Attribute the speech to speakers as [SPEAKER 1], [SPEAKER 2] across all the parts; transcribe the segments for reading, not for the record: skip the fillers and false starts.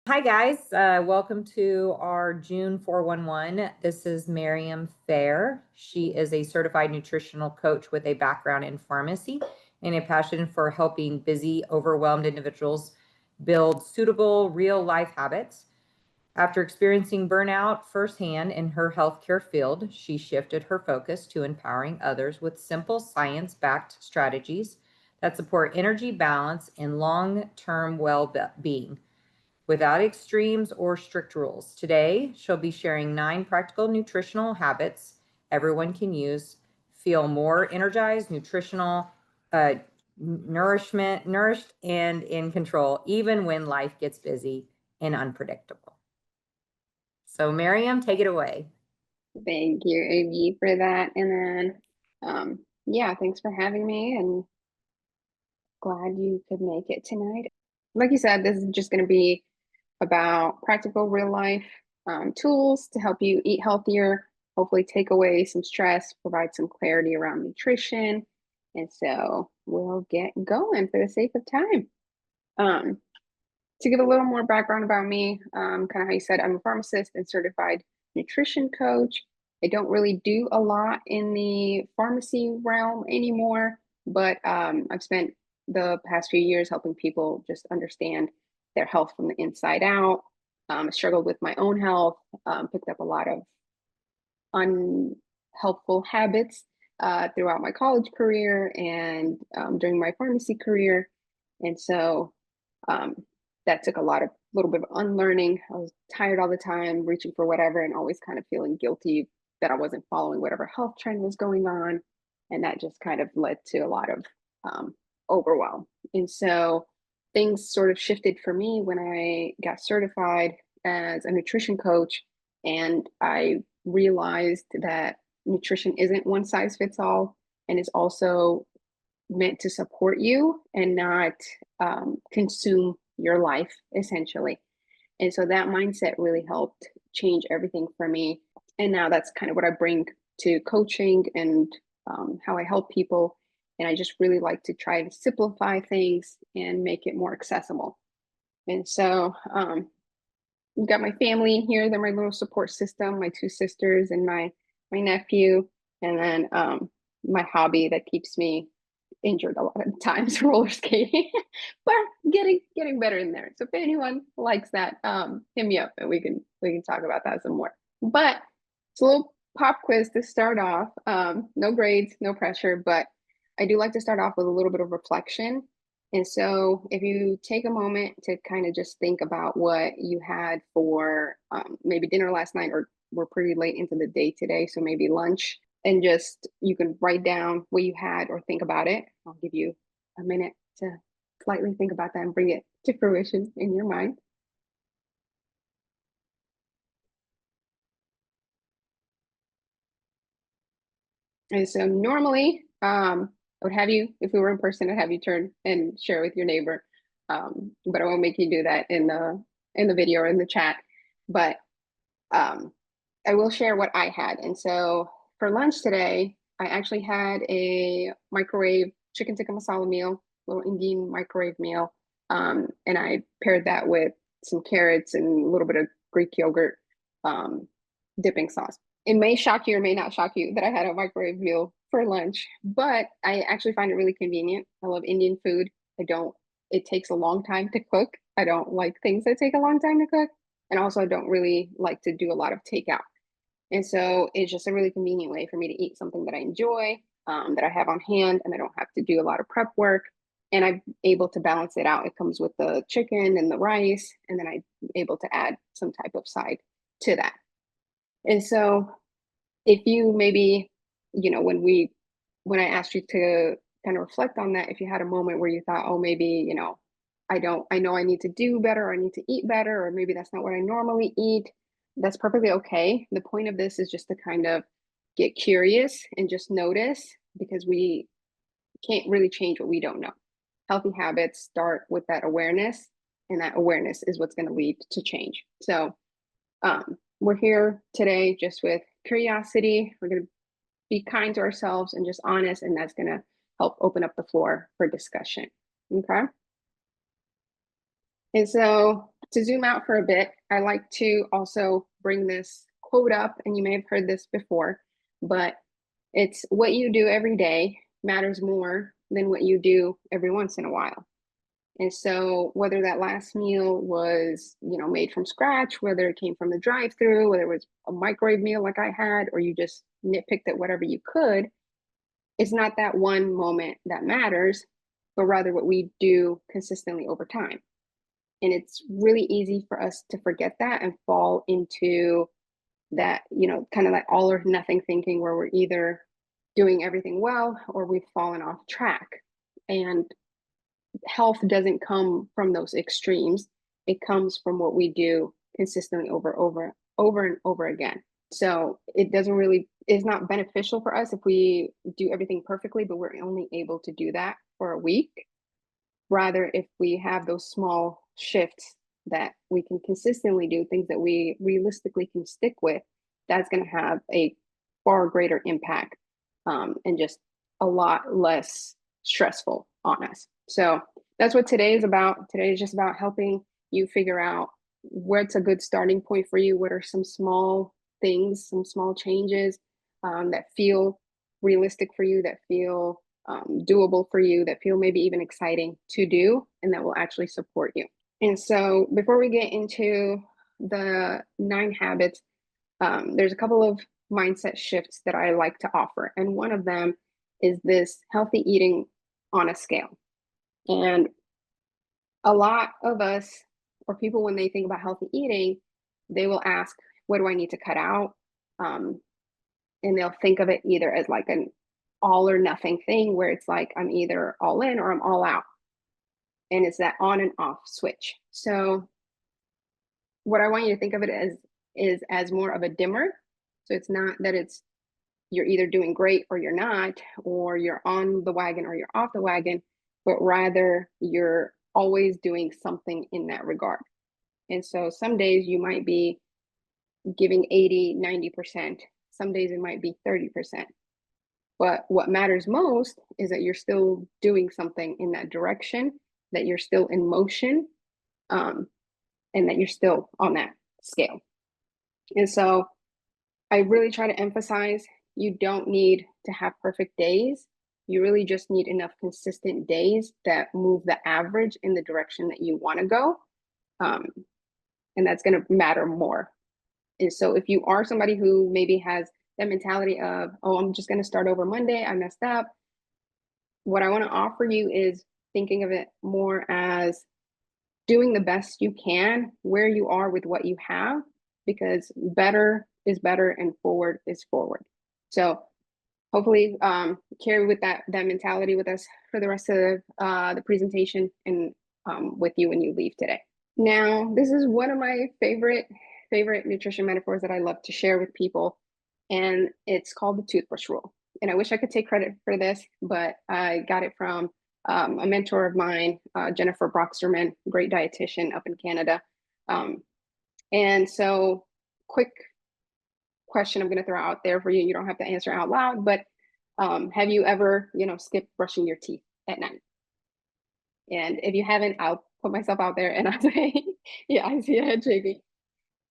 [SPEAKER 1] Hi guys, welcome to our June 411. This is Mariam Farah. She is a certified nutritional coach with a background in pharmacy and a passion for helping busy, overwhelmed individuals build suitable real life habits. After experiencing burnout firsthand in her healthcare field, she shifted her focus to empowering others with simple science-backed strategies that support energy balance and long-term well-being without extremes or strict rules. Today, she'll be sharing 9 practical nutritional habits everyone can use, feel more energized, uh, nourished, and in control, even when life gets busy and unpredictable. So, Miriam, take it away.
[SPEAKER 2] Thank you, Amy, for that. And then, yeah, thanks for having me and glad you could make it tonight. Like you said, this is just going to be about practical real life tools to help you eat healthier, hopefully take away some stress, provide some clarity around nutrition. And so we'll get going for the sake of time. Um, to give a little more background about me, kind of how you said, I'm a pharmacist and certified nutrition coach. I don't really do a lot in the pharmacy realm anymore, but I've spent the past few years helping people just understand their health from the inside out. I struggled with my own health, picked up a lot of unhelpful habits throughout my college career and during my pharmacy career. And so um, that took a little bit of unlearning. I was tired all the time, reaching for whatever, and always kind of feeling guilty that I wasn't following whatever health trend was going on. And that just kind of led to a lot of um, overwhelm. And so things sort of shifted for me when I got certified as a nutrition coach. And I realized that nutrition isn't one size fits all and is also meant to support you and not consume your life essentially. And so that mindset really helped change everything for me. And now that's kind of what I bring to coaching and how I help people. And I just really like to try to simplify things and make it more accessible. And so I've got my family in here. They're my little support system, my 2 sisters and my nephew. And then my hobby that keeps me injured a lot of times, roller skating, but getting better in there. So if anyone likes that, hit me up and we can talk about that some more. But it's a little pop quiz to start off. No grades, no pressure, but I do like to start off with a little bit of reflection. And so if you take a moment to kind of just think about what you had for maybe dinner last night, or we're pretty late into the day today, so maybe lunch, and just you can write down what you had or think about it. I'll give you a minute to slightly think about that and bring it to fruition in your mind. And so normally, I would have you, if we were in person, I'd have you turn and share with your neighbor. But I won't make you do that in the video or in the chat. But um, I will share what I had. And so for lunch today, I actually had a microwave chicken tikka masala meal, little Indian microwave meal. And I paired that with some carrots and a little bit of Greek yogurt dipping sauce. It may shock you or may not shock you that I had a microwave meal for lunch, but I actually find it really convenient. I love Indian food. It takes a long time to cook. I don't like things that take a long time to cook. And also, I don't really like to do a lot of takeout. And so it's just a really convenient way for me to eat something that I enjoy, that I have on hand, and I don't have to do a lot of prep work. And I'm able to balance it out. It comes with the chicken and the rice, and then I'm able to add some type of side to that. And so if you maybe, when I asked you to kind of reflect on that, if you had a moment where you thought, oh, maybe, I know I need to do better, or I need to eat better, or maybe that's not what I normally eat, that's perfectly okay. The point of this is just to kind of get curious and just notice, because we can't really change what we don't know. Healthy habits start with that awareness, and that awareness is what's going to lead to change. So we're here today just with curiosity. We're going to be kind to ourselves and just honest, and that's going to help open up the floor for discussion. Okay. And so To zoom out for a bit, I like to also bring this quote up, and you may have heard this before, but it's what you do every day matters more than what you do every once in a while. And so whether that last meal was, made from scratch, whether it came from the drive-through, whether it was a microwave meal like I had, or you just nitpicked at whatever you could, it's not that one moment that matters, but rather what we do consistently over time. And it's really easy for us to forget that and fall into that, kind of like all or nothing thinking where we're either doing everything well or we've fallen off track. And health doesn't come from those extremes. It comes from what we do consistently over and over again. So it's not beneficial for us if we do everything perfectly, but we're only able to do that for a week. Rather, if we have those small shifts that we can consistently do, things that we realistically can stick with, that's going to have a far greater impact, and just a lot less stressful on us. So that's what today is about. Today is just about helping you figure out what's a good starting point for you. What are some small things, some small changes that feel realistic for you, that feel doable for you, that feel maybe even exciting to do, and that will actually support you. And so before we get into the 9 habits, there's a couple of mindset shifts that I like to offer. And one of them is this healthy eating on a scale. And a lot of us, or people, when they think about healthy eating, they will ask, what do I need to cut out? And they'll think of it either as like an all or nothing thing where it's like I'm either all in or I'm all out. And it's that on and off switch. So what I want you to think of it as is as more of a dimmer. So it's not that you're either doing great or you're not, or you're on the wagon or you're off the wagon, but rather you're always doing something in that regard. And so some days you might be giving 80, 90%. Some days it might be 30%. But what matters most is that you're still doing something in that direction, that you're still in motion, and that you're still on that scale. And so I really try to emphasize you don't need to have perfect days. You really just need enough consistent days that move the average in the direction that you want to go. And that's going to matter more. And so if you are somebody who maybe has that mentality of, oh, I'm just going to start over Monday, I messed up, what I want to offer you is thinking of it more as doing the best you can where you are with what you have, because better is better and forward is forward. So hopefully carry with that mentality with us for the rest of the presentation and with you when you leave today. Now, this is one of my favorite nutrition metaphors that I love to share with people, and it's called the toothbrush rule. And I wish I could take credit for this, but I got it from a mentor of mine, Jennifer Broxterman, great dietitian up in Canada. And so quick question I'm going to throw out there for you. You don't have to answer out loud, but have you ever, skipped brushing your teeth at night? And if you haven't, I'll put myself out there and I'll say, yeah, I see a head shaking.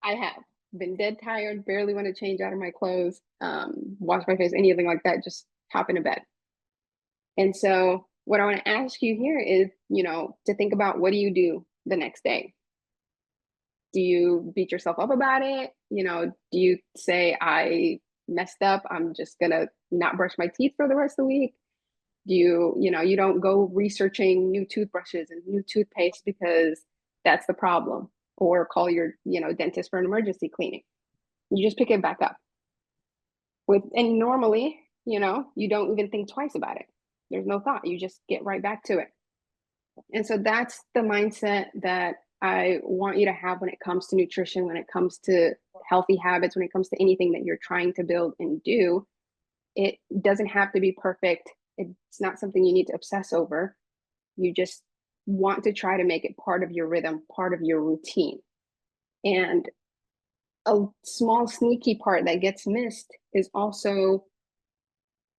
[SPEAKER 2] I have been dead tired, barely want to change out of my clothes, wash my face, anything like that, just hop into bed. And so what I want to ask you here is, to think about, what do you do the next day? Do you beat yourself up about it? Do you say, I messed up, I'm just gonna not brush my teeth for the rest of the week? Do you don't go researching new toothbrushes and new toothpaste because that's the problem, or call your, dentist for an emergency cleaning. You just pick it back up. And normally, you don't even think twice about it. There's no thought. You just get right back to it. And so that's the mindset that I want you to have when it comes to nutrition, when it comes to healthy habits, when it comes to anything that you're trying to build and do. It doesn't have to be perfect. It's not something you need to obsess over. You just want to try to make it part of your rhythm, part of your routine. And a small sneaky part that gets missed is also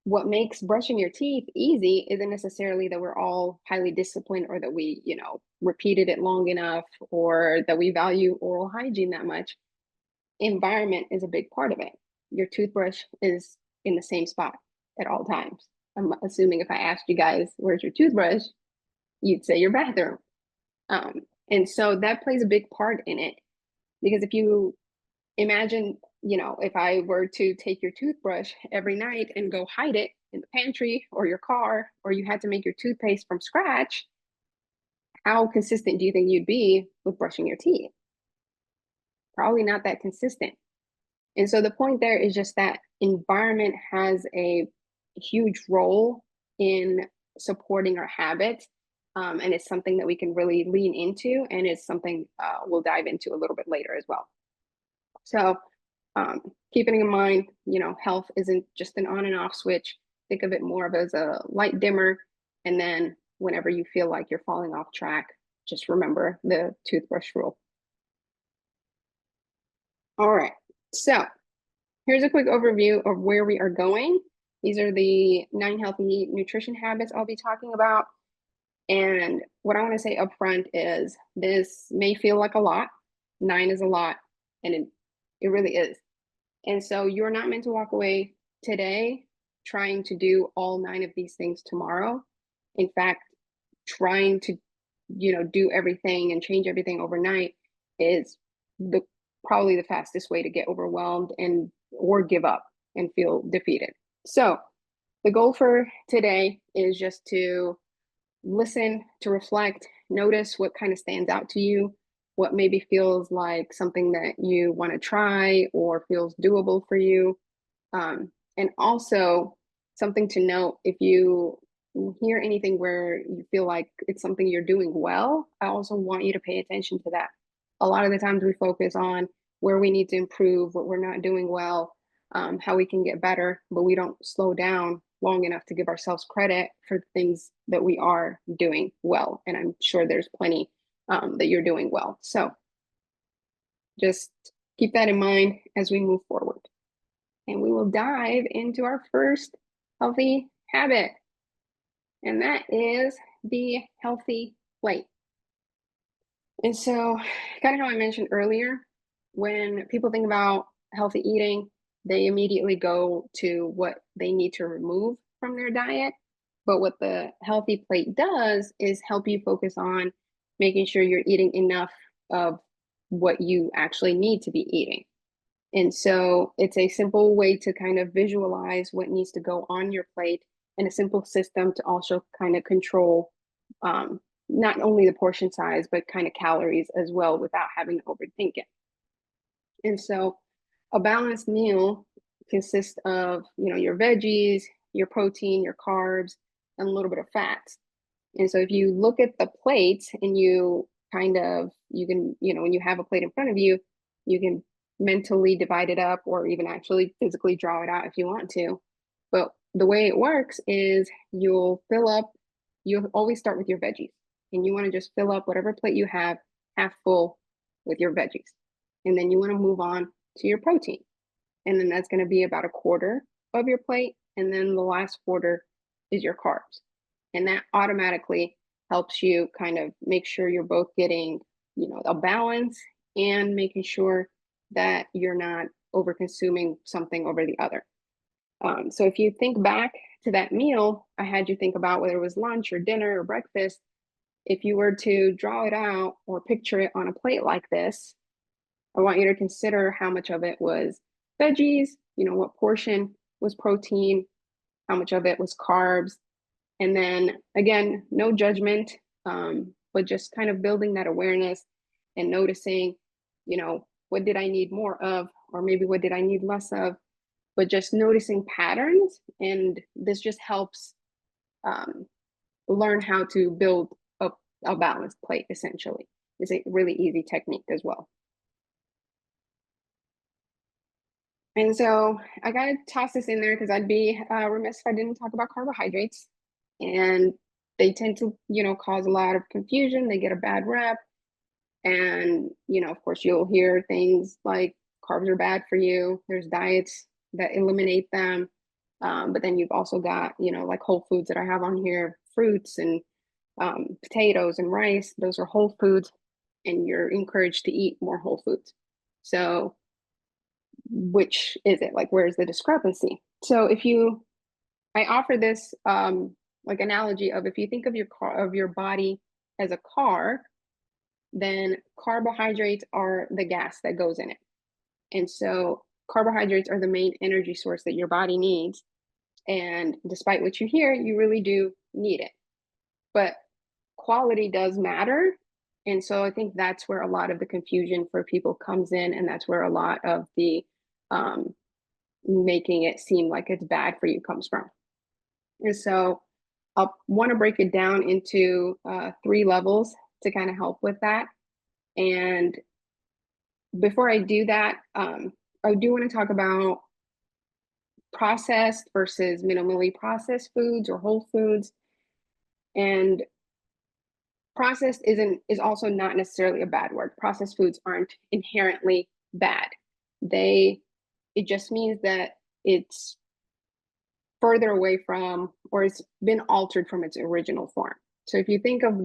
[SPEAKER 2] what makes brushing your teeth easy isn't necessarily that we're all highly disciplined or that we, repeated it long enough or that we value oral hygiene that much. Environment is a big part of it. Your toothbrush is in the same spot at all times. I'm assuming if I asked you guys, where's your toothbrush? You'd say your bathroom. Um, and so that plays a big part in it because if you imagine, if I were to take your toothbrush every night and go hide it in the pantry or your car, or you had to make your toothpaste from scratch, how consistent do you think you'd be with brushing your teeth? Probably not that consistent. And so the point there is just that environment has a huge role in supporting our habits. And it's something that we can really lean into. And it's something we'll dive into a little bit later as well. So keeping in mind, health isn't just an on and off switch. Think of it more of as a light dimmer. And then whenever you feel like you're falling off track, just remember the toothbrush rule. All right. So here's a quick overview of where we are going. These are the 9 healthy nutrition habits I'll be talking about. And what I want to say up front is this may feel like a lot. 9 is a lot, and it really is. And so you're not meant to walk away today trying to do all 9 of these things tomorrow. In fact, trying to, do everything and change everything overnight is probably the fastest way to get overwhelmed or give up and feel defeated. So the goal for today is just to listen, to reflect, notice what kind of stands out to you, what maybe feels like something that you want to try or feels doable for you. And also something to note, if you hear anything where you feel like it's something you're doing well, I also want you to pay attention to that. A lot of the times we focus on where we need to improve, what we're not doing well, how we can get better, but we don't slow down long enough to give ourselves credit for the things that we are doing well. And I'm sure there's plenty that you're doing well. So just keep that in mind as we move forward. And we will dive into our first healthy habit, and that is the healthy plate. And so, kind of how I mentioned earlier, when people think about healthy eating, they immediately go to what they need to remove from their diet. But what the healthy plate does is help you focus on making sure you're eating enough of what you actually need to be eating. And so it's a simple way to kind of visualize what needs to go on your plate and a simple system to also kind of control not only the portion size, but kind of calories as well without having to overthink it. And so a balanced meal consists of, your veggies, your protein, your carbs, and a little bit of fats. And so if you look at the plate and you can, when you have a plate in front of you, you can mentally divide it up or even actually physically draw it out if you want to. But the way it works is you'll always start with your veggies, and you want to just fill up whatever plate you have half full with your veggies. And then you want to move on to your protein. And then that's going to be about a quarter of your plate. And then the last quarter is your carbs. And that automatically helps you kind of make sure you're both getting, a balance and making sure that you're not over consuming something over the other. So if you think back to that meal, I had you think about whether it was lunch or dinner or breakfast. If you were to draw it out or picture it on a plate like this, I want you to consider how much of it was veggies, what portion was protein, how much of it was carbs. And then again, no judgment, but just kind of building that awareness and noticing, what did I need more of, or maybe what did I need less of, but just noticing patterns. And this just helps learn how to build a balanced plate, essentially. It's a really easy technique as well. And so I got to toss this in there because I'd be remiss if I didn't talk about carbohydrates. And they tend to, cause a lot of confusion. They get a bad rep. And, of course, you'll hear things like carbs are bad for you. There's diets that eliminate them. But then you've also got, like whole foods that I have on here, fruits and potatoes and rice. Those are whole foods, and you're encouraged to eat more whole foods. So which is it? Like, where's the discrepancy? So I offer this like analogy of, if you think of your body as a car, then carbohydrates are the gas that goes in it. And so carbohydrates are the main energy source that your body needs. And despite what you hear, you really do need it. But quality does matter. And so I think that's where a lot of the confusion for people comes in. And that's where a lot of the um, making it seem like it's bad for you comes from. And so I'll want to break it down into 3 levels to kind of help with that. And before I do that, I do want to talk about processed versus minimally processed foods or whole foods. And processed is also not necessarily a bad word. Processed foods aren't inherently bad. It just means that it's further away from, or it's been altered from its original form. So if you think of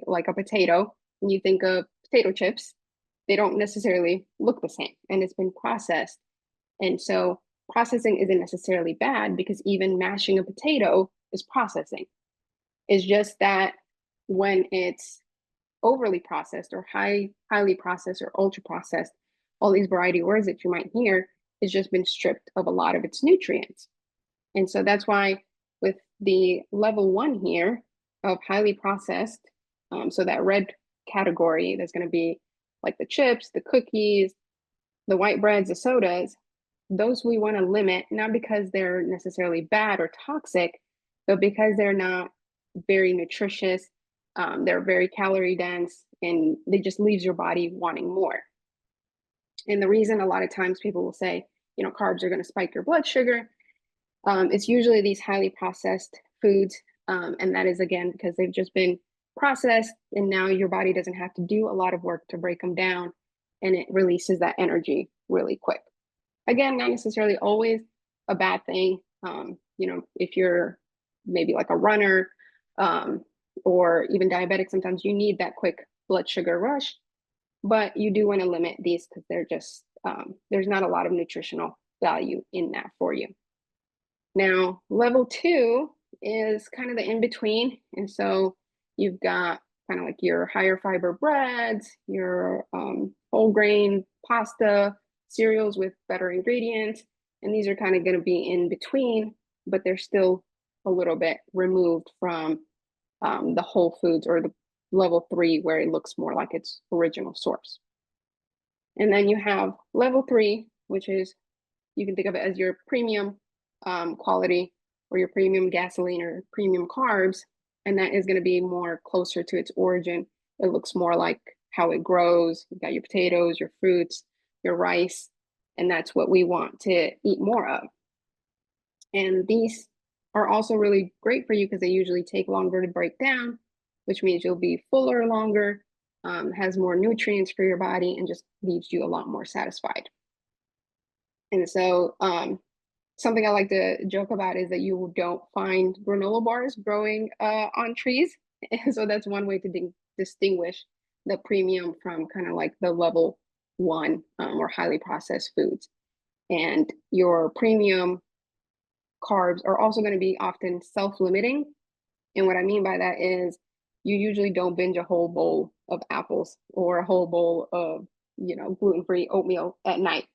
[SPEAKER 2] like a potato, and you think of potato chips, they don't necessarily look the same, and it's been processed. And so processing isn't necessarily bad, because even mashing a potato is processing. It's just that when it's overly processed or highly processed or ultra processed, all these variety of words that you might hear, it's just been stripped of a lot of its nutrients. And so that's why with the level 1 here of highly processed, so that red category, that's going to be like the chips, the cookies, the white breads, the sodas, those we want to limit, not because they're necessarily bad or toxic, but because they're not very nutritious. They're very calorie dense, and they just leaves your body wanting more. And the reason a lot of times people will say, carbs are going to spike your blood sugar, it's usually these highly processed foods. And that is, again, because they've just been processed, and now your body doesn't have to do a lot of work to break them down, and it releases that energy really quick. Again, not necessarily always a bad thing. If you're maybe like a runner, or even diabetic, sometimes you need that quick blood sugar rush, but you do want to limit these, because they're just, there's not a lot of nutritional value in that for you. Now, level 2 is kind of the in between. And so you've got kind of like your higher fiber breads, your whole grain pasta, cereals with better ingredients. And these are kind of going to be in between, but they're still a little bit removed from the whole foods, or the level 3, where it looks more like its original source. And then you have level 3, which is, you can think of it as your premium quality, or your premium gasoline or premium carbs. And that is going to be more closer to its origin. It looks more like how it grows. You've got your potatoes, your fruits, your rice, and that's what we want to eat more of. And these are also really great for you, because they usually take longer to break down, which means you'll be fuller longer, has more nutrients for your body, and just leaves you a lot more satisfied. And so something I like to joke about is that you don't find granola bars growing on trees. And so that's one way to distinguish the premium from kind of like the level 1 or highly processed foods. And your premium carbs are also going to be often self-limiting. And what I mean by that is, you usually don't binge a whole bowl of apples or a whole bowl of, gluten-free oatmeal at night.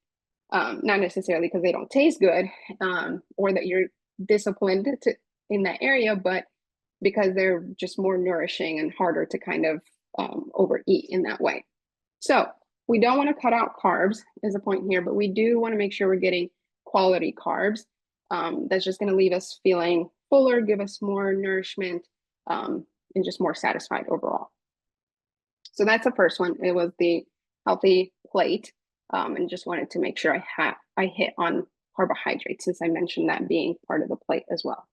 [SPEAKER 2] Not necessarily because they don't taste good, or that you're disciplined in that area, but because they're just more nourishing and harder to kind of overeat in that way. So we don't want to cut out carbs, is the point here, but we do want to make sure we're getting quality carbs. That's just going to leave us feeling fuller, give us more nourishment, and just more satisfied overall. So that's the first one. It was the healthy plate. And just wanted to make sure I hit on carbohydrates, since I mentioned that being part of the plate as well.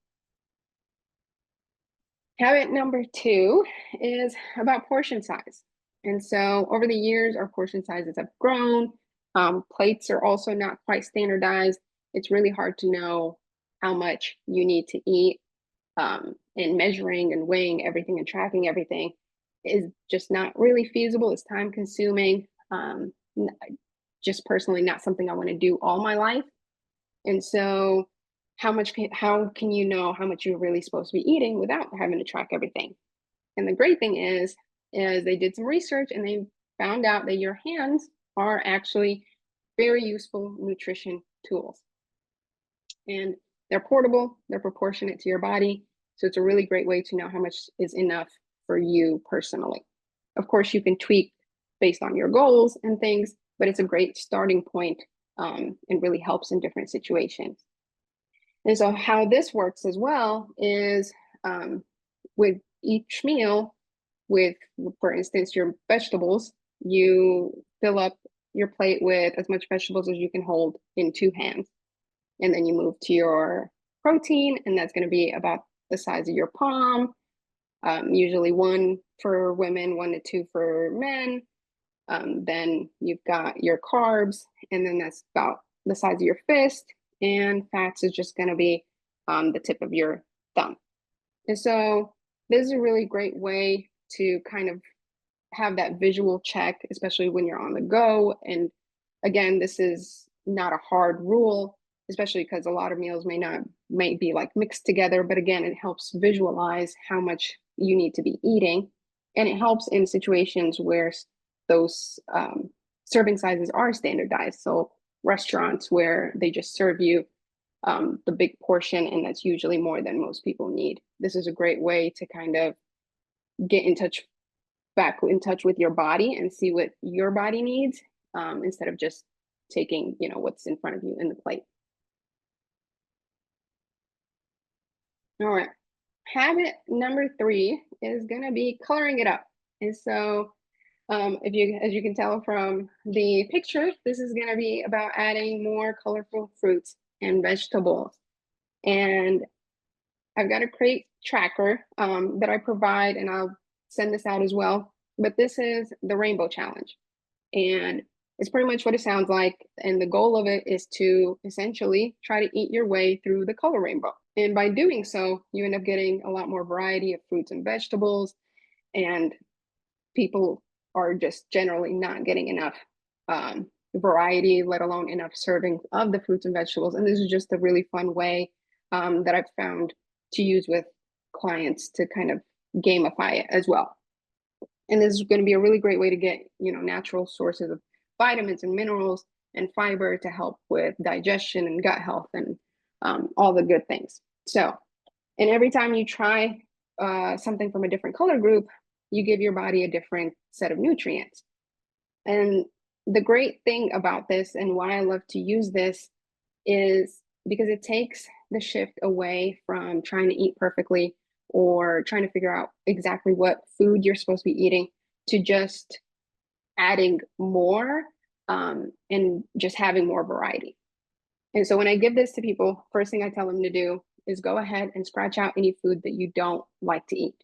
[SPEAKER 2] Habit number 2 is about portion size. And so over the years, our portion sizes have grown. Plates are also not quite standardized. It's really hard to know how much you need to eat, and measuring and weighing everything and tracking everything is just not really feasible. It's time consuming. Just personally not something I want to do all my life. And so how can you know how much you're really supposed to be eating without having to track everything? And the great thing is they did some research and they found out that your hands are actually very useful nutrition tools. And they're portable, they're proportionate to your body. So it's a really great way to know how much is enough for you personally. Of course, you can tweak based on your goals and things, but it's a great starting point, and really helps in different situations. And so how this works as well is, with each meal, with, for instance, your vegetables, you fill up your plate with as much vegetables as you can hold in 2 hands. And then you move to your protein, and that's going to be about the size of your palm, usually 1 for women, 1 to 2 for men. Then you've got your carbs, and then that's about the size of your fist. And fats is just going to be the tip of your thumb. And so this is a really great way to kind of have that visual check, especially when you're on the go. And again, this is not a hard rule, especially because a lot of meals may be like mixed together. But again, it helps visualize how much you need to be eating. And it helps in situations where those serving sizes are standardized. So restaurants where they just serve you the big portion, and that's usually more than most people need. This is a great way to kind of get back in touch with your body and see what your body needs, instead of just taking, what's in front of you in the plate. All right. Habit number 3 is going to be coloring it up. And so, as you can tell from the picture, this is going to be about adding more colorful fruits and vegetables. And I've got a crate tracker that I provide, and I'll send this out as well. But this is the Rainbow Challenge. And it's pretty much what it sounds like. And the goal of it is to essentially try to eat your way through the color rainbow. And by doing so, you end up getting a lot more variety of fruits and vegetables. And people are just generally not getting enough variety, let alone enough servings of the fruits and vegetables. And this is just a really fun way that I've found to use with clients to kind of gamify it as well. And this is going to be a really great way to get, natural sources of vitamins and minerals and fiber to help with digestion and gut health and all the good things. So, and every time you try something from a different color group, you give your body a different set of nutrients. And the great thing about this, and why I love to use this, is because it takes the shift away from trying to eat perfectly or trying to figure out exactly what food you're supposed to be eating, to just adding more, and just having more variety. And so when I give this to people, first thing I tell them to do is go ahead and scratch out any food that you don't like to eat.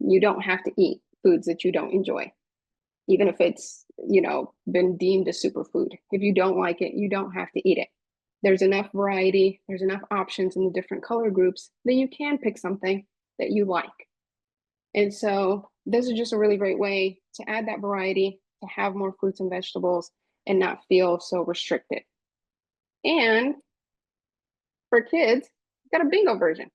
[SPEAKER 2] You don't have to eat foods that you don't enjoy, even if it's, been deemed a superfood. If you don't like it, you don't have to eat it. There's enough variety, there's enough options in the different color groups that you can pick something that you like. And so this is just a really great way to add that variety, to have more fruits and vegetables and not feel so restricted. And for kids, got a bingo version.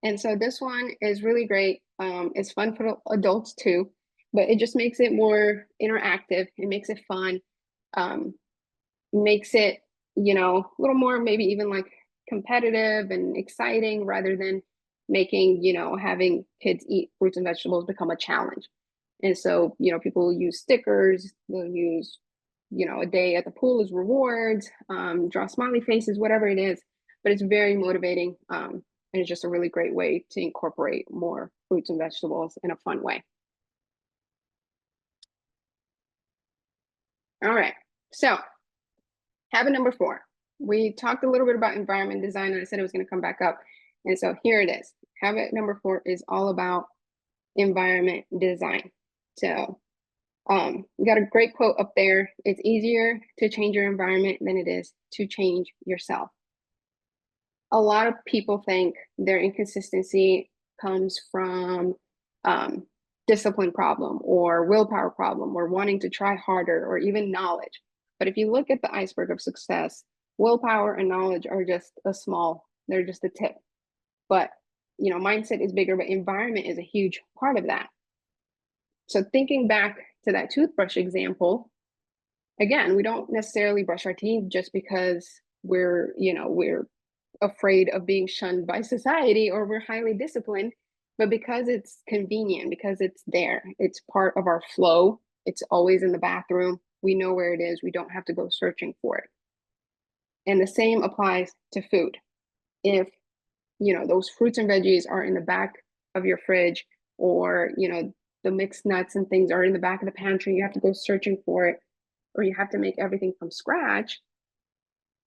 [SPEAKER 2] And so this one is really great. It's fun for adults too, but it just makes it more interactive. It makes it fun, makes it, a little more maybe even like competitive and exciting, rather than making, having kids eat fruits and vegetables become a challenge. And so, people will use stickers, they'll use, a day at the pool as rewards, draw smiley faces, whatever it is, but it's very motivating. And it's just a really great way to incorporate more fruits and vegetables in a fun way. All right, so habit number 4. We talked a little bit about environment design, and I said it was going to come back up. And so here it is. Habit number 4 is all about environment design. So we got a great quote up there. It's easier to change your environment than it is to change yourself. a lot of people think their inconsistency comes from um, discipline problem or willpower problem or wanting to try harder or even knowledge. But if you look at the iceberg of success, willpower and knowledge are just they're just the tip. But mindset is bigger, but environment is a huge part of that. So thinking back to that toothbrush example, again, we don't necessarily brush our teeth just because we're afraid of being shunned by society or we're highly disciplined, but because it's convenient, because it's there, it's part of our flow. It's always in the bathroom. We know where it is. We don't have to go searching for it. And the same applies to food. If those fruits and veggies are in the back of your fridge, or the mixed nuts and things are in the back of the pantry, you have to go searching for it, or you have to make everything from scratch,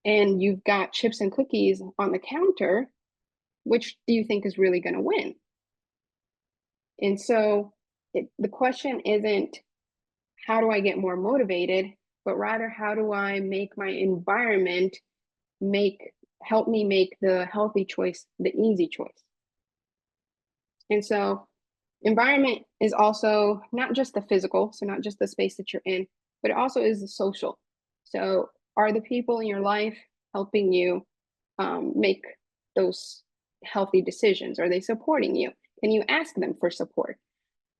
[SPEAKER 2] and you've got chips and cookies on the counter, which do you think is really going to win? And so the question isn't how do I get more motivated, but rather how do I make my environment help me make the healthy choice the easy choice. And so environment is also not just the physical, so not just the space that you're in, but it also is the social. So are the people in your life helping you make those healthy decisions? Are they supporting you? Can you ask them for support?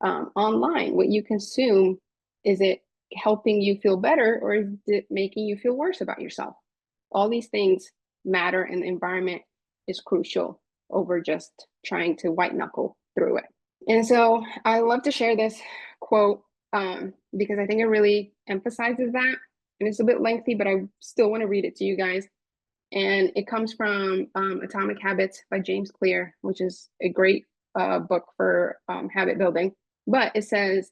[SPEAKER 2] Online, what you consume, is it helping you feel better or is it making you feel worse about yourself? All these things matter, and the environment is crucial over just trying to white knuckle through it. And so I love to share this quote because I think it really emphasizes that. And it's a bit lengthy, but I still want to read it to you guys. And it comes from Atomic Habits by James Clear, which is a great book for habit building. But it says,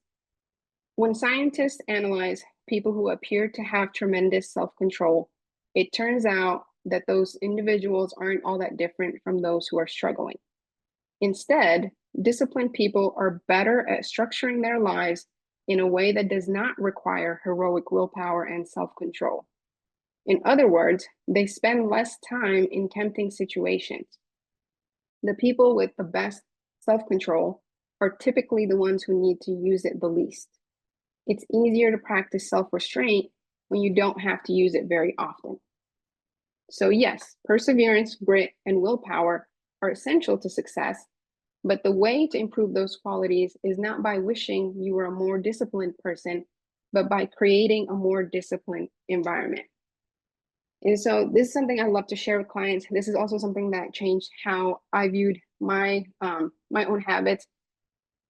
[SPEAKER 2] when scientists analyze people who appear to have tremendous self-control, it turns out that those individuals aren't all that different from those who are struggling. Instead, disciplined people are better at structuring their lives in a way that does not require heroic willpower and self-control. In other words, they spend less time in tempting situations. The people with the best self-control are typically the ones who need to use it the least. It's easier to practice self-restraint when you don't have to use it very often. So yes, perseverance, grit, and willpower are essential to success, but the way to improve those qualities is not by wishing you were a more disciplined person, but by creating a more disciplined environment. And so this is something I love to share with clients. This is also something that changed how I viewed my own habits.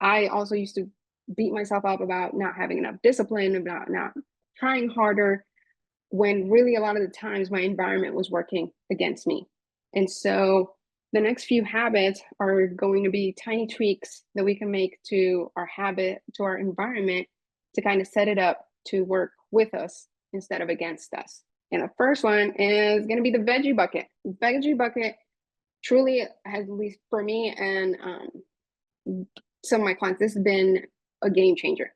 [SPEAKER 2] I also used to beat myself up about not having enough discipline, about not trying harder, when really a lot of the times my environment was working against me. And so the next few habits are going to be tiny tweaks that we can make to our habit, to our environment, to kind of set it up to work with us instead of against us. And the first one is going to be the veggie bucket. The veggie bucket truly has, at least for me and some of my clients, this has been a game changer.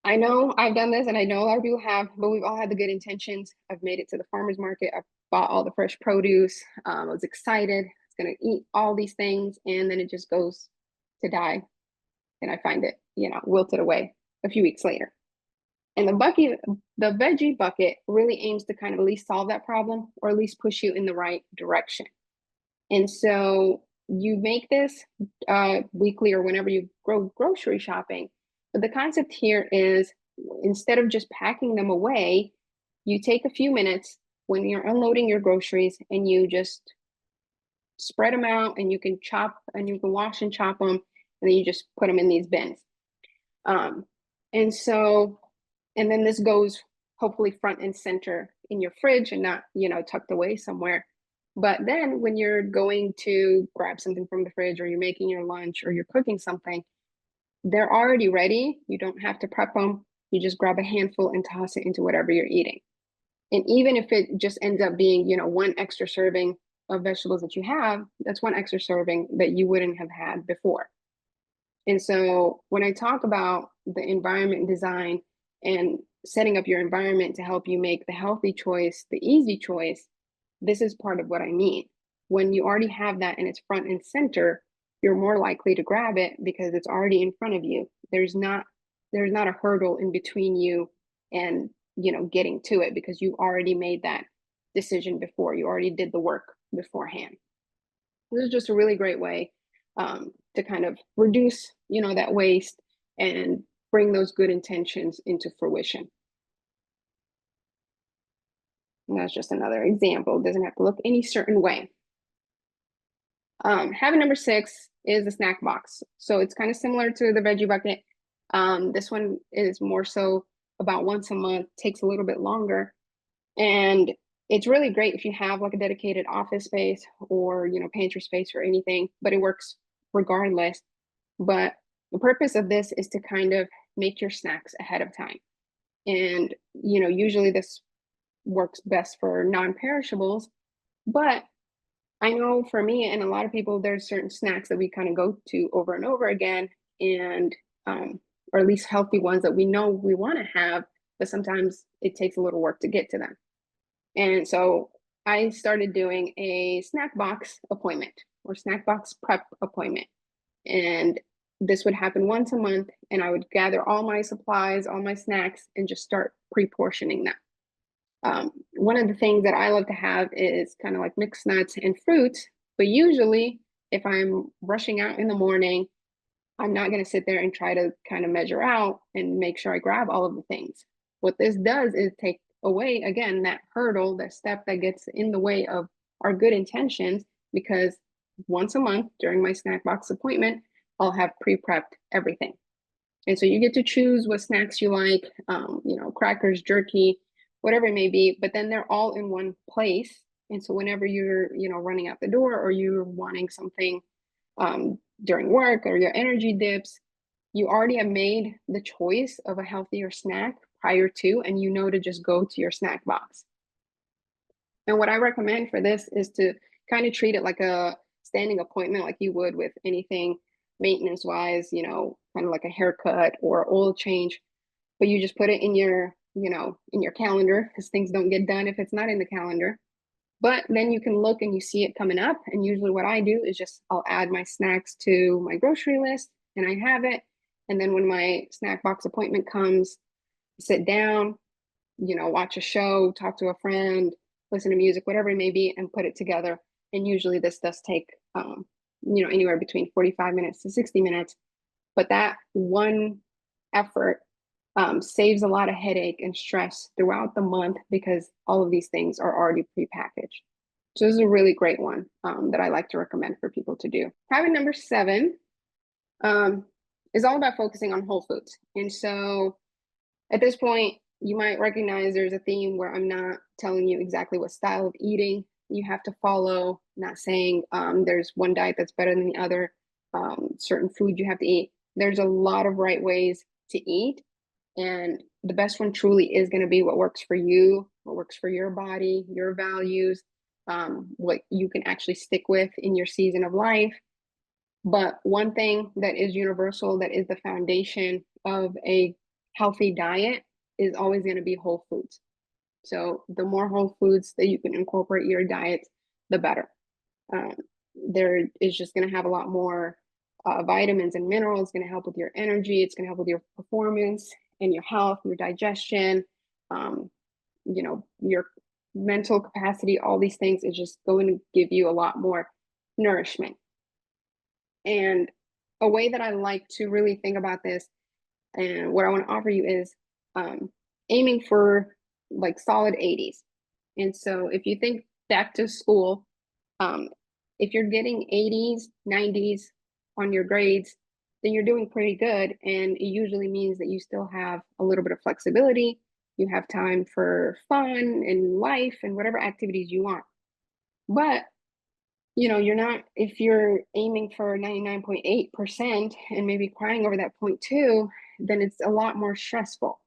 [SPEAKER 2] I know I've done this and I know a lot of people have, but we've all had the good intentions. I've made it to the farmer's market. I've bought all the fresh produce. I was excited. I was going to eat all these things, and then it just goes to die. And I find it, wilted away a few weeks later. And the veggie bucket really aims to kind of at least solve that problem, or at least push you in the right direction. And so you make this weekly or whenever you go grocery shopping. But the concept here is, instead of just packing them away, you take a few minutes when you're unloading your groceries and you just spread them out, and you can chop and you can wash and chop them, and then you just put them in these bins. And then this goes hopefully front and center in your fridge and not, tucked away somewhere. But then when you're going to grab something from the fridge, or you're making your lunch, or you're cooking something, they're already ready. You don't have to prep them. You just grab a handful and toss it into whatever you're eating. And even if it just ends up being, one extra serving of vegetables that you have, that's one extra serving that you wouldn't have had before. And so when I talk about the environment design and setting up your environment to help you make the healthy choice, the easy choice, this is part of what I mean. When you already have that and it's front and center, you're more likely to grab it because it's already in front of you. There's not a hurdle in between you and, getting to it, because you already made that decision before. You already did the work beforehand. This is just a really great way to kind of reduce, that waste and bring those good intentions into fruition. And that's just another example. It doesn't have to look any certain way. Habit number 6 is the snack box. So it's kind of similar to the veggie bucket. This one is more so about once a month, takes a little bit longer. And it's really great if you have like a dedicated office space or, pantry space or anything, but it works regardless. But the purpose of this is to kind of make your snacks ahead of time. And, usually this works best for non-perishables, but I know for me and a lot of people, there's certain snacks that we kind of go to over and over again, and or at least healthy ones that we know we want to have, but sometimes it takes a little work to get to them. And so I started doing a snack box appointment or snack box prep appointment. And this would happen once a month, and I would gather all my supplies, all my snacks, and just start pre-portioning them. One of the things that I love to have is kind of like mixed nuts and fruits, but usually if I'm rushing out in the morning, I'm not going to sit there and try to kind of measure out and make sure I grab all of the things. What this does is take away, again, that hurdle, that step that gets in the way of our good intentions, because once a month during my snack box appointment, I'll have pre-prepped everything. And so you get to choose what snacks you like, crackers, jerky, whatever it may be, but then they're all in one place. And so whenever you're, running out the door or you're wanting something during work or your energy dips, you already have made the choice of a healthier snack prior to, and to just go to your snack box. And what I recommend for this is to kind of treat it like a standing appointment, like you would with anything maintenance wise, kind of like a haircut or oil change, but you just put it in your, in your calendar, because things don't get done if it's not in the calendar. But then you can look and you see it coming up. And usually what I do is I'll add my snacks to my grocery list and I have it. And then when my snack box appointment comes, sit down, watch a show, talk to a friend, listen to music, whatever it may be, and put it together. And usually this does take, anywhere between 45 minutes to 60 minutes. But that one effort saves a lot of headache and stress throughout the month, because all of these things are already prepackaged. So this is a really great one that I like to recommend for people to do. Habit number 7 is all about focusing on whole foods. And so at this point, you might recognize there's a theme where I'm not telling you exactly what style of eating you have to follow, not saying there's one diet that's better than the other, certain food you have to eat. There's a lot of right ways to eat. And the best one truly is going to be what works for you, what works for your body, your values, what you can actually stick with in your season of life. But one thing that is universal, that is the foundation of a healthy diet, is always going to be whole foods. So the more whole foods that you can incorporate in your diet, the better. There is just going to have a lot more vitamins and minerals. It's going to help with your energy. It's going to help with your performance and your health, your digestion, your mental capacity. All these things is just going to give you a lot more nourishment. And a way that I like to really think about this, and what I want to offer you, is aiming for like solid 80s. And so if you think back to school, if you're getting 80s, 90s on your grades, then you're doing pretty good. And it usually means that you still have a little bit of flexibility. You have time for fun and life and whatever activities you want. But you're not, if you're aiming for 99.8% and maybe crying over that 0.2, then it's a lot more stressful.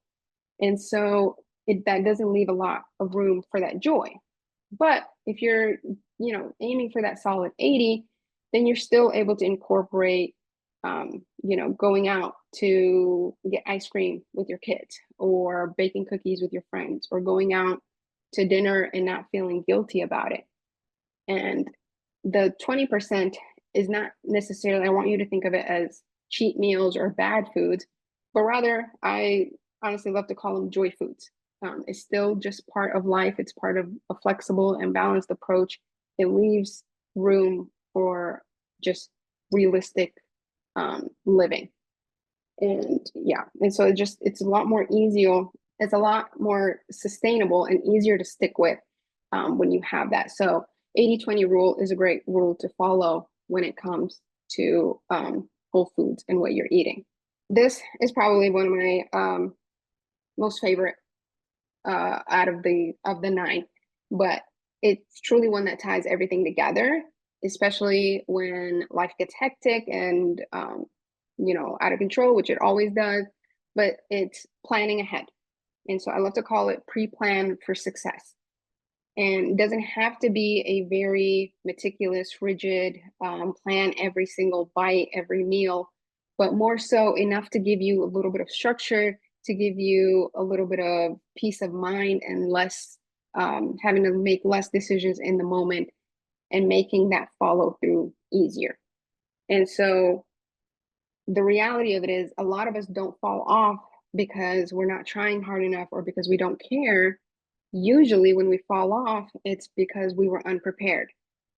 [SPEAKER 2] And so that doesn't leave a lot of room for that joy. But if you're, aiming for that solid 80, then you're still able to incorporate, going out to get ice cream with your kids, or baking cookies with your friends, or going out to dinner and not feeling guilty about it. And the 20% is not necessarily, I want you to think of it as cheat meals or bad foods, but rather I honestly love to call them joy foods. It's still just part of life. It's part of a flexible and balanced approach. It leaves room for just realistic living. And yeah, and so it's a lot more easier. It's a lot more sustainable and easier to stick with when you have that. So 80-20 rule is a great rule to follow when it comes to whole foods and what you're eating. This is probably one of my most favorite out of the nine, but it's truly one that ties everything together, especially when life gets hectic and out of control, which it always does. But it's planning ahead, and so I love to call it pre-plan for success. And it doesn't have to be a very meticulous, rigid plan every single bite, every meal, but more so enough to give you a little bit of structure, to give you a little bit of peace of mind and less having to make less decisions in the moment and making that follow through easier. And so the reality of it is a lot of us don't fall off because we're not trying hard enough or because we don't care. Usually when we fall off, it's because we were unprepared.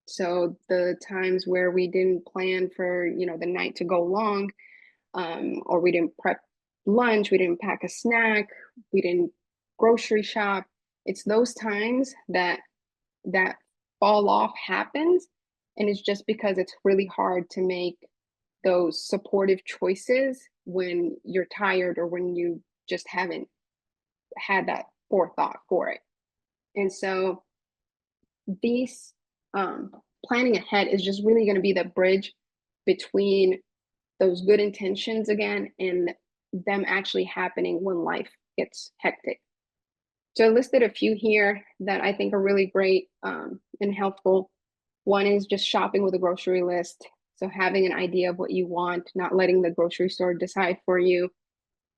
[SPEAKER 2] So the times where we didn't plan for, the night to go long, or we didn't prep lunch, we didn't pack a snack, we didn't grocery shop. It's those times that fall off happens. And it's just because it's really hard to make those supportive choices when you're tired or when you just haven't had that forethought for it. And so these planning ahead is just really going to be the bridge between those good intentions again and them actually happening when life gets hectic. So I listed a few here that I think are really great and helpful. One is just shopping with a grocery list. So having an idea of what you want, not letting the grocery store decide for you.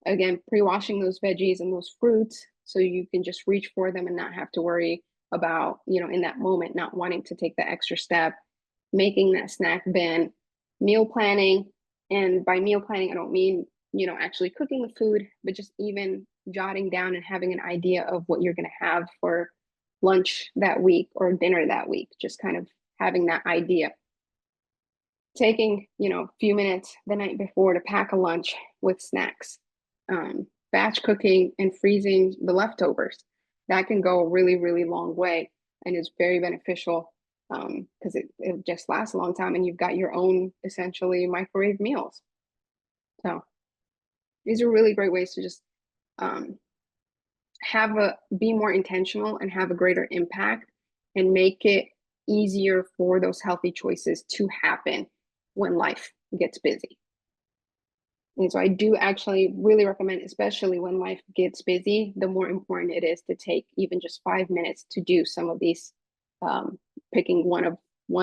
[SPEAKER 2] Again, pre-washing those veggies and those fruits so you can just reach for them and not have to worry about, in that moment, not wanting to take the extra step, making that snack bin, meal planning. And by meal planning, I don't mean, actually cooking the food, but just even jotting down and having an idea of what you're going to have for lunch that week or dinner that week, just kind of having that idea. Taking, a few minutes the night before to pack a lunch with snacks, batch cooking and freezing the leftovers. That can go a really, really long way and is very beneficial because it just lasts a long time and you've got your own essentially microwave meals. So these are really great ways to just be more intentional and have a greater impact and make it easier for those healthy choices to happen when life gets busy. And so I do actually really recommend, especially when life gets busy, the more important it is to take even just 5 minutes to do some of these, picking one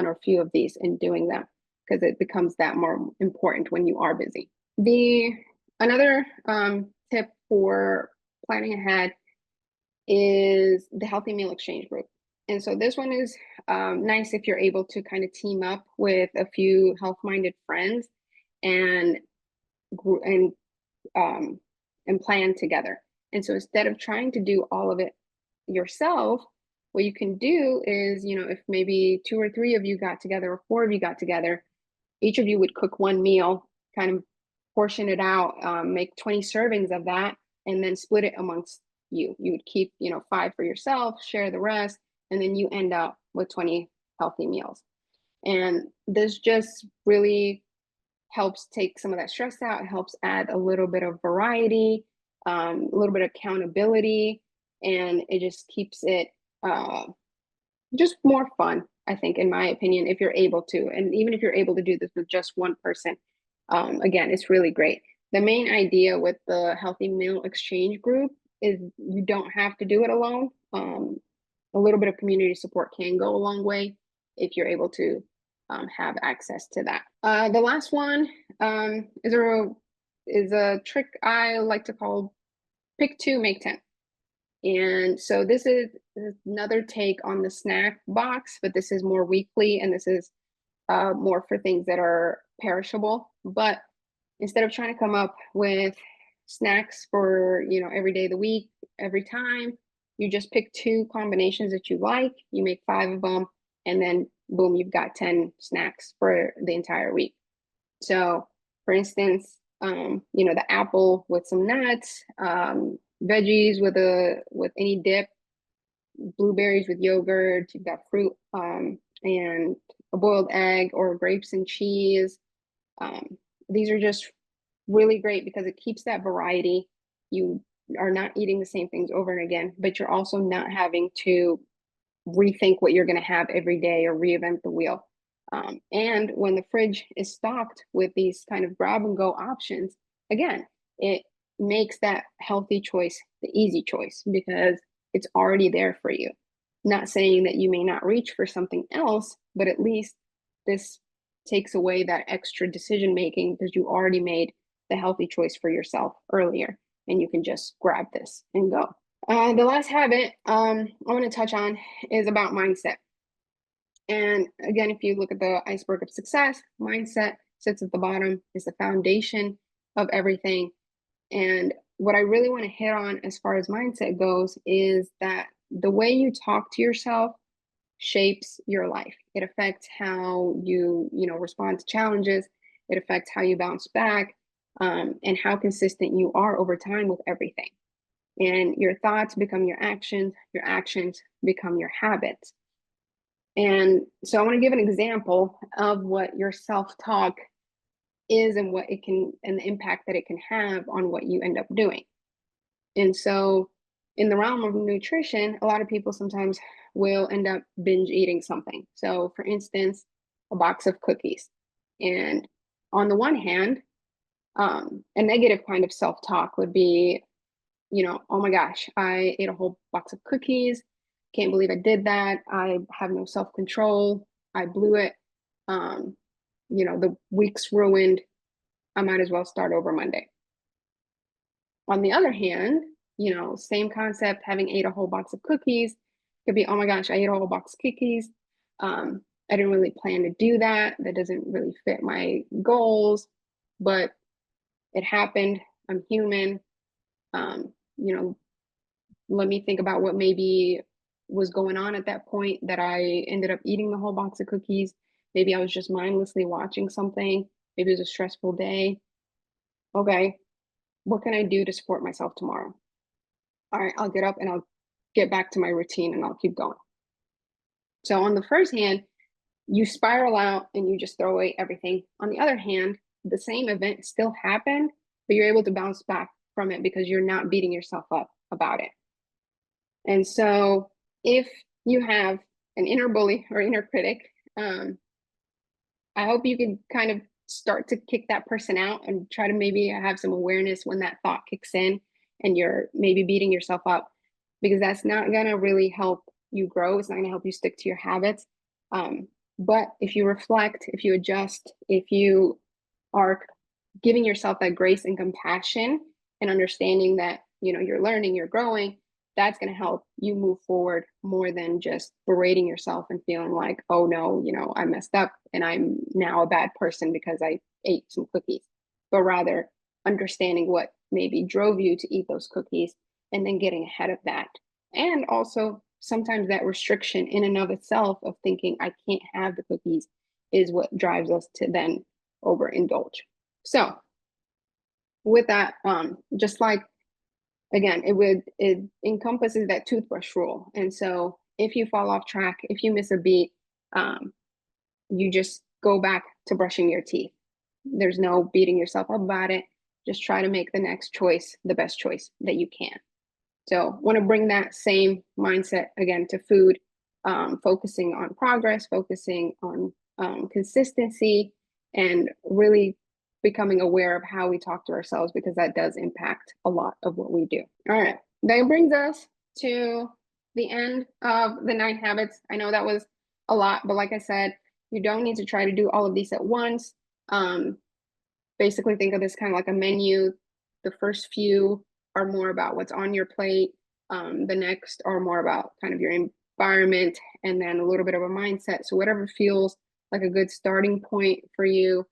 [SPEAKER 2] or few of these and doing them, because it becomes that more important when you are busy. Another tip for planning ahead is the healthy meal exchange group. And so this one is nice if you're able to kind of team up with a few health-minded friends and plan together. And so instead of trying to do all of it yourself, what you can do is, if maybe 2 or 3 of you got together or 4 of you got together, each of you would cook one meal, kind of portion it out, make 20 servings of that, and then split it amongst you. You would keep, 5 for yourself, share the rest, and then you end up with 20 healthy meals. And this just really helps take some of that stress out. It helps add a little bit of variety, a little bit of accountability, and it just keeps it just more fun, I think, in my opinion, if you're able to. And even if you're able to do this with just one person, again, it's really great. The main idea with the healthy meal exchange group is you don't have to do it alone. A little bit of community support can go a long way if you're able to have access to that. The last one is a trick I like to call pick 2, make 10. And so this is another take on the snack box, but this is more weekly, and this is more for things that are perishable. But instead of trying to come up with snacks for, every day of the week, every time, you just pick two combinations that you like, you make 5 of them, and then boom, you've got 10 snacks for the entire week. So for instance, the apple with some nuts, veggies with any dip, blueberries with yogurt, you've got fruit, and a boiled egg, or grapes and cheese. These are just really great because it keeps that variety. You are not eating the same things over and again, but you're also not having to rethink what you're going to have every day or reinvent the wheel. And when the fridge is stocked with these kind of grab and go options, again, it makes that healthy choice the easy choice because it's already there for you. Not saying that you may not reach for something else, but at least this takes away that extra decision making because you already made the healthy choice for yourself earlier, and you can just grab this and go. The last habit I want to touch on is about mindset. And again, if you look at the iceberg of success, mindset sits at the bottom, is the foundation of everything. And what I really want to hit on as far as mindset goes is that the way you talk to yourself shapes your life. It affects how you respond to challenges. It affects how you bounce back, and how consistent you are over time with everything. And your thoughts become your actions become your habits. And so I want to give an example of what your self-talk is and what it can, and the impact that it can have on what you end up doing. And so in the realm of nutrition, a lot of people sometimes will end up binge eating something. So for instance, a box of cookies. And on the one hand, a negative kind of self-talk would be, oh my gosh, I ate a whole box of cookies. Can't believe I did that. I have no self-control. I blew it. Um, the week's ruined. I might as well start over Monday. On the other hand, same concept, having ate a whole box of cookies could be, oh my gosh, I ate a whole box of cookies. I didn't really plan to do that. That doesn't really fit my goals, but it happened. I'm human. Um, you know, let me think about what maybe was going on at that point that I ended up eating the whole box of cookies. Maybe I was just mindlessly watching something. Maybe it was a stressful day. Okay, what can I do to support myself tomorrow? All right, I'll get up and I'll get back to my routine and I'll keep going. So on the first hand, you spiral out and you just throw away everything. On the other hand, the same event still happened, but you're able to bounce back from it because you're not beating yourself up about it. And so if you have an inner bully or inner critic, I hope you can kind of start to kick that person out and try to maybe have some awareness when that thought kicks in and you're maybe beating yourself up, because that's not going to really help you grow. It's not going to help you stick to your habits. But if you reflect, if you adjust, if you are giving yourself that grace and compassion and understanding that, you're learning, you're growing, that's going to help you move forward more than just berating yourself and feeling like, oh no, I messed up and I'm now a bad person because I ate some cookies, but rather understanding what maybe drove you to eat those cookies and then getting ahead of that. And also sometimes that restriction in and of itself of thinking I can't have the cookies is what drives us to then overindulge. So with that, just like, again, it encompasses that toothbrush rule. And so if you fall off track, if you miss a beat, you just go back to brushing your teeth. There's no beating yourself up about it. Just try to make the next choice the best choice that you can. So want to bring that same mindset again to food, focusing on progress, focusing on consistency, and really becoming aware of how we talk to ourselves, because that does impact a lot of what we do. All right, that brings us to the end of the 9 habits. I know that was a lot, but like I said, you don't need to try to do all of these at once. Basically think of this kind of like a menu. The first few are more about what's on your plate. The next are more about kind of your environment, and then a little bit of a mindset. So whatever feels like a good starting point for you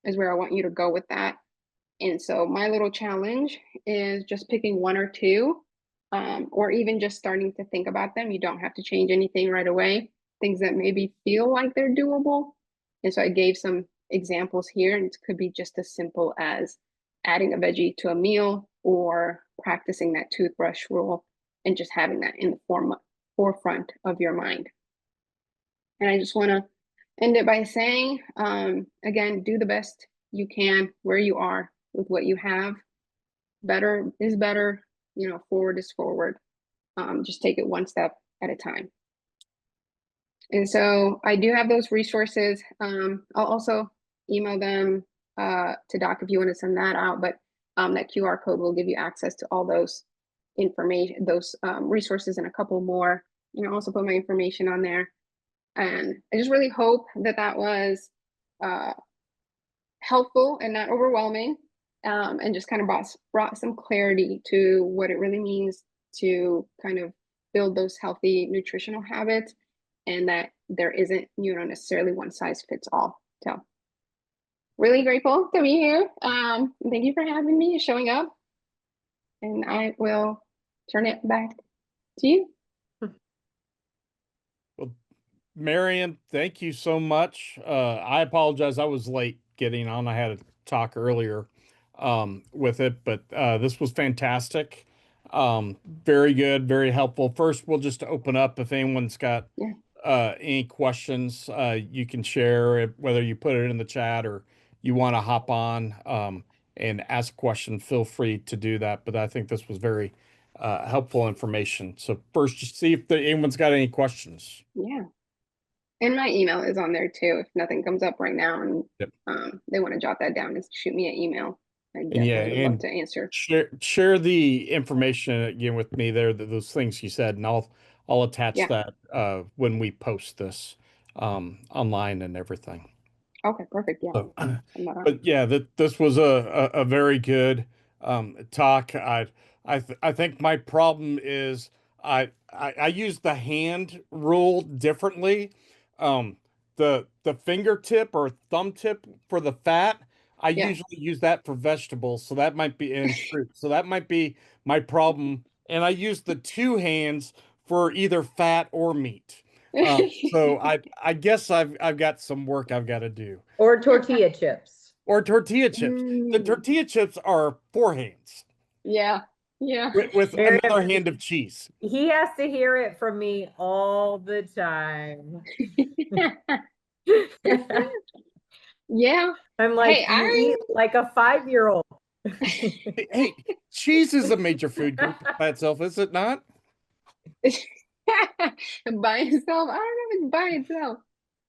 [SPEAKER 2] is where I want you to go with that. And so my little challenge is just picking one or two, or even just starting to think about them. You don't have to change anything right away, things that maybe feel like they're doable. And so I gave some examples here, and it could be just as simple as adding a veggie to a meal or practicing that toothbrush rule and just having that in the forefront of your mind. And I just want to end it by saying, again, do the best you can where you are with what you have. Better is better, forward is forward. Just take it one step at a time. And so I do have those resources. I'll also email them to Doc if you want to send that out, but that QR code will give you access to all those information, those resources and a couple more. I'll also put my information on there. And I just really hope that that was helpful and not overwhelming, and just kind of brought some clarity to what it really means to kind of build those healthy nutritional habits, and that there isn't, necessarily one size fits all. So really grateful to be here. Thank you for having me, showing up, and I will turn it back to you.
[SPEAKER 3] Well, Miriam, thank you so much. I apologize. I was late getting on. I had a talk earlier with it, but this was fantastic. Very good, very helpful. First, we'll just open up if anyone's got
[SPEAKER 2] Yeah.
[SPEAKER 3] any questions. You can share it, whether you put it in the chat or you want to hop on and ask a question. Feel free to do that. But I think this was very helpful information. So first, just see if anyone's got any questions.
[SPEAKER 2] Yeah. And my email is on there too. If nothing comes up right now and
[SPEAKER 3] Yep.
[SPEAKER 2] they want to jot that down, just shoot me an email. I
[SPEAKER 3] And
[SPEAKER 2] definitely would love to answer.
[SPEAKER 3] share the information again with me there, those things you said, and I'll attach
[SPEAKER 2] Yeah.
[SPEAKER 3] that when we post this online and everything.
[SPEAKER 2] Okay, perfect. Yeah.
[SPEAKER 3] So, but yeah, this was a very good talk. I think my problem is I use the hand rule differently. The fingertip or thumb tip for the fat, I
[SPEAKER 2] Yeah.
[SPEAKER 3] usually use that for vegetables, so that might be in fruit. So that might be my problem. And I use the two hands for either fat or meat. So I guess I've got some work I've got to do.
[SPEAKER 1] Or tortilla chips.
[SPEAKER 3] Or tortilla chips. The
[SPEAKER 2] Mm,
[SPEAKER 3] tortilla chips are four hands
[SPEAKER 2] yeah. Yeah.
[SPEAKER 3] with another hand of cheese.
[SPEAKER 1] He has to hear it from me all the time.
[SPEAKER 2] Yeah.
[SPEAKER 1] I'm like,
[SPEAKER 2] Hey,
[SPEAKER 1] you eat like a 5-year-old.
[SPEAKER 3] Hey, cheese is a major food group by itself, is it not?
[SPEAKER 2] by itself. I don't know if it's by itself.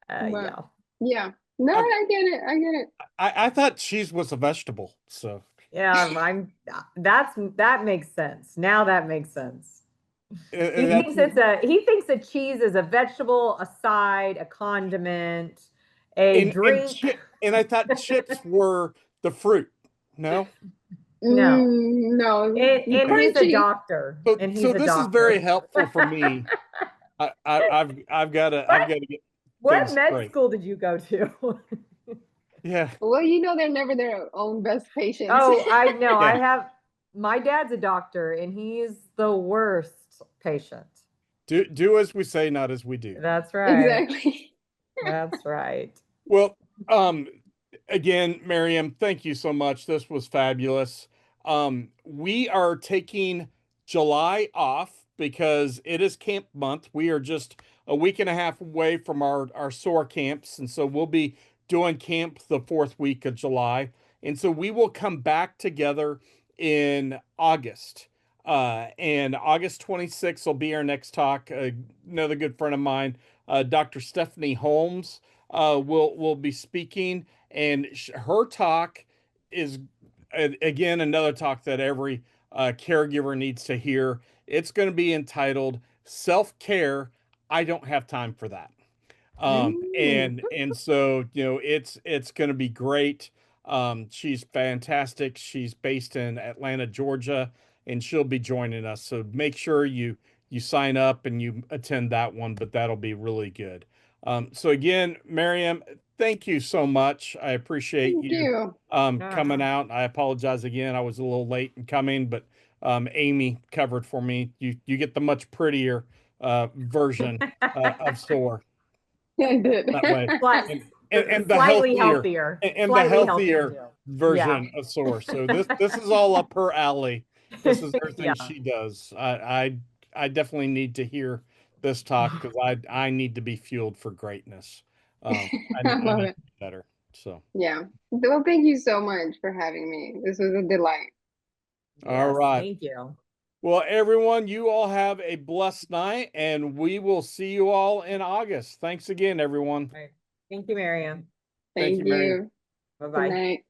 [SPEAKER 2] But
[SPEAKER 1] Yeah.
[SPEAKER 2] yeah. No, I get it. I get it.
[SPEAKER 3] I thought cheese was a vegetable, so
[SPEAKER 1] Yeah, that makes sense. Now that makes sense. He
[SPEAKER 3] that's
[SPEAKER 1] thinks that cheese is a vegetable, a side, a condiment, a drink.
[SPEAKER 3] and I thought chips were the fruit. No?
[SPEAKER 1] No.
[SPEAKER 2] No.
[SPEAKER 1] And he's a
[SPEAKER 2] Crunchy.
[SPEAKER 1] doctor.
[SPEAKER 3] So,
[SPEAKER 1] And he's
[SPEAKER 3] so
[SPEAKER 1] a
[SPEAKER 3] this is
[SPEAKER 1] doctor.
[SPEAKER 3] very helpful for me. I've got to get
[SPEAKER 1] What
[SPEAKER 3] things
[SPEAKER 1] med
[SPEAKER 3] straight.
[SPEAKER 1] school did you go to?
[SPEAKER 3] Yeah.
[SPEAKER 2] Well, they're never their own best patients.
[SPEAKER 1] Oh, I know.
[SPEAKER 3] Yeah.
[SPEAKER 1] My dad's a doctor and he's the worst patient.
[SPEAKER 3] Do as we say, not as we do.
[SPEAKER 1] That's right.
[SPEAKER 2] Exactly.
[SPEAKER 1] That's right.
[SPEAKER 3] Well, again, Miriam, thank you so much. This was fabulous. We are taking July off because it is camp month. We are just a week and a half away from our SOAR camps, and so we'll be doing camp the fourth week of July. And so we will come back together in August. And August 26th will be our next talk. Another good friend of mine, Dr. Stephanie Holmes, will be speaking, and her talk is again another talk that every caregiver needs to hear. It's going to be entitled "Self-Care. I Don't Have Time for That." And so it's going to be great. She's fantastic. She's based in Atlanta, Georgia, and she'll be joining us. So make sure you sign up and you attend that one, but that'll be really good. So again, Mariam, thank you so much. I appreciate
[SPEAKER 2] Thank
[SPEAKER 3] you
[SPEAKER 2] you.
[SPEAKER 3] coming out. I apologize again. I was a little late in coming, but Amy covered for me. You get the much prettier version of SOAR
[SPEAKER 2] I did.
[SPEAKER 3] that way.
[SPEAKER 1] Slight-
[SPEAKER 3] And the
[SPEAKER 1] slightly
[SPEAKER 3] healthier
[SPEAKER 1] healthier.
[SPEAKER 3] and the
[SPEAKER 1] Slightly healthier
[SPEAKER 3] healthier
[SPEAKER 1] too.
[SPEAKER 3] version of SOAR. So this is all up her alley. This is everything
[SPEAKER 1] Yeah.
[SPEAKER 3] she does. I definitely need to hear this talk because I need to be fueled for greatness. I
[SPEAKER 2] I love
[SPEAKER 3] need
[SPEAKER 2] it.
[SPEAKER 3] to be better. So
[SPEAKER 2] Yeah. Well, thank you so much for having me. This was a delight.
[SPEAKER 3] all
[SPEAKER 1] Yes,
[SPEAKER 3] right.
[SPEAKER 1] thank you.
[SPEAKER 3] Well, everyone, you all have a blessed night, and we will see you all in August. Thanks again, everyone.
[SPEAKER 1] All right. Thank you, Mariam.
[SPEAKER 3] Thank
[SPEAKER 2] Thank
[SPEAKER 3] you, Mariam.
[SPEAKER 2] you. Good
[SPEAKER 1] Bye-bye.
[SPEAKER 2] night.